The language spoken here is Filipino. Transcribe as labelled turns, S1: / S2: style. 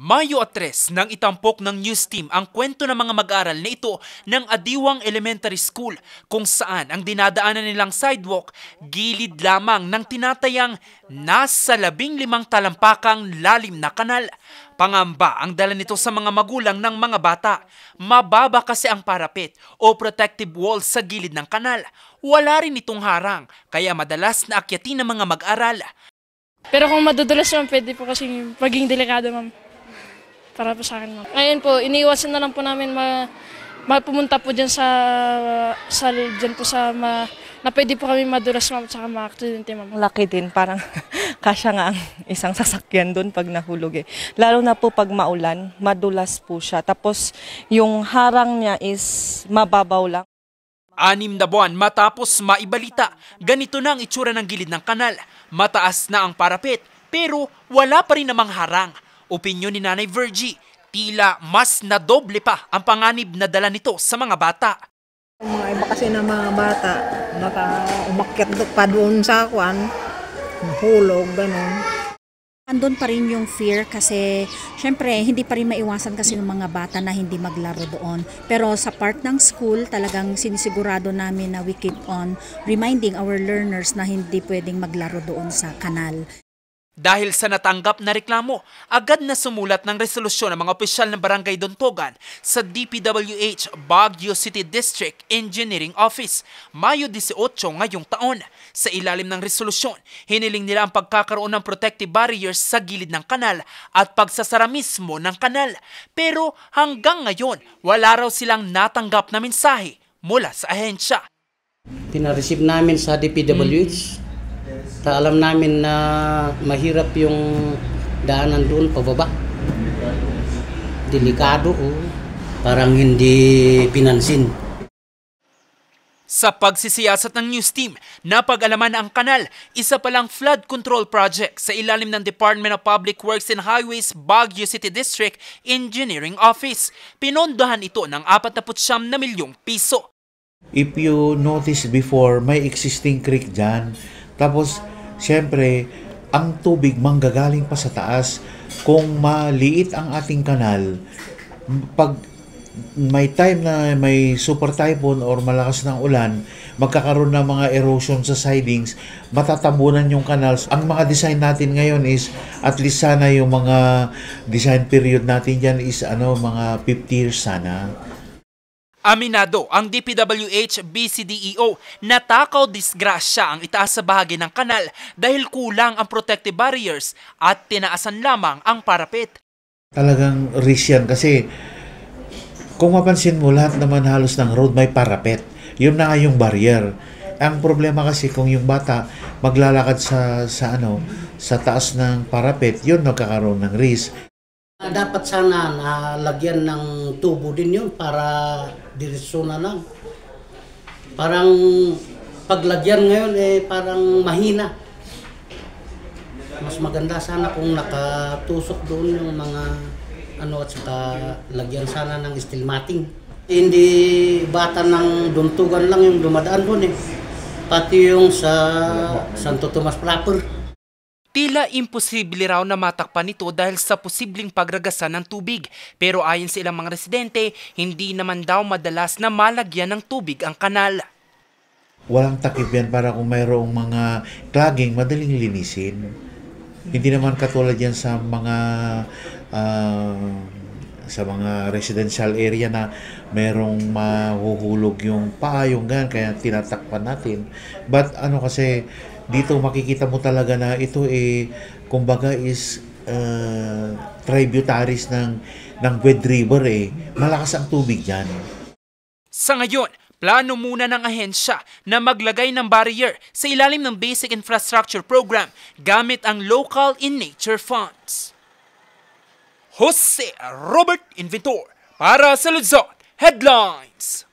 S1: Mayo 3 nang itampok ng news team ang kwento ng mga mag-aral na ito ng Adiwang Elementary School kung saan ang dinadaanan nilang sidewalk gilid lamang ng tinatayang nasa 15 talampakang lalim na kanal. Pangamba ang dala nito sa mga magulang ng mga bata. Mababa kasi ang parapet o protective wall sa gilid ng kanal. Wala rin itong harang kaya madalas na akyatin ng mga mag-aral.
S2: Pero kung madudulas naman, pwede po kasi maging delikado, ma'am. Para po sa akin, ma'am. Ngayon po, iniiwasan na lang po namin mapumunta po dyan na pwede po kami madulas, ma'am, at saka ma-aksidente, ma'am.
S3: Laki din, parang kasya nga ang isang sasakyan doon pag nahulog eh. Lalo na po pag maulan, madulas po siya. Tapos yung harang niya is mababaw lang.
S1: 6 na buwan matapos maibalita, ganito na ang itsura ng gilid ng kanal. Mataas na ang parapet, pero wala pa rin namang harang. Opinyon ni Nanay Virgie, tila mas nadoble pa ang panganib na dala nito sa mga bata.
S4: Mga iba kasi na mga bata, baka umakyat pa doon sa kwan, hulog, gano'n.
S5: Andun pa rin yung fear kasi syempre hindi pa rin maiwasan kasi ng mga bata na hindi maglaro doon. Pero sa part ng school talagang sinisigurado namin na we keep on reminding our learners na hindi pwedeng maglaro doon sa kanal.
S1: Dahil sa natanggap na reklamo, agad na sumulat ng resolusyon ng mga opisyal ng Barangay Dontogan sa DPWH Baguio City District Engineering Office. Mayo 18 ngayong taon. Sa ilalim ng resolusyon, hiniling nila ang pagkakaroon ng protective barriers sa gilid ng kanal at pagsasara mismo ng kanal. Pero hanggang ngayon, wala raw silang natanggap na mensahe mula sa ahensya.
S6: Pinareceive namin sa DPWH. Alam namin na mahirap yung daanan doon pababa. Delikado, parang hindi pinansin.
S1: Sa pagsisiyasat ng news team, napag-alaman na ang kanal, isa palang flood control project sa ilalim ng Department of Public Works and Highways Baguio City District Engineering Office. Pinondohan ito ng 49 na milyong piso.
S7: If you notice before, may existing creek dyan. Tapos, siyempre, ang tubig manggagaling pa sa taas. Kung maliit ang ating kanal, pag may time na may super typhoon or malakas ng ulan, magkakaroon ng mga erosion sa sidings, matatabunan yung canals. Ang mga design natin ngayon is, at least sana yung mga design period natin dyan is mga 50 years sana.
S1: Aminado ang DPWH BCDEO na takaw disgrasya ang itaas sa bahagi ng kanal dahil kulang ang protective barriers at tinaasan lamang ang parapet.
S7: Talagang risk yan kasi kung mapansin mo lahat naman halos ng road may parapet. Yun na nga yung barrier. Ang problema kasi kung yung bata maglalakad sa taas ng parapet, yun nagkakaroon ng risk.
S6: Dapat sana nalagyan ng tubo din yun para diretso na lang. Parang paglagyan ngayon parang mahina. Mas maganda sana kung nakatusok doon yung mga at saka lagyan sana ng steel matting. Hindi bata ng Dontogan lang yung dumadaan doon pati yung sa Santo Tomas proper.
S1: Tila imposible raw na matakpan ito dahil sa posibleng pagragasan ng tubig. Pero ayon sa ilang mga residente, hindi naman daw madalas na malagyan ng tubig ang kanal.
S7: Walang takip yan para kung mayroong mga clogging, madaling linisin. Hindi naman katulad yan sa mga residential area na mayroong mahuhulog yung paa, yung gan, kaya tinatakpan natin. But kasi dito makikita mo talaga na ito kumbaga is tributaries ng Wed River Malakas ang tubig diyan.
S1: Sa ngayon, plano muna ng ahensya na maglagay ng barrier sa ilalim ng Basic Infrastructure Program gamit ang Local in Nature Funds. Jose Robert Inventor para sa Luzon Headlines.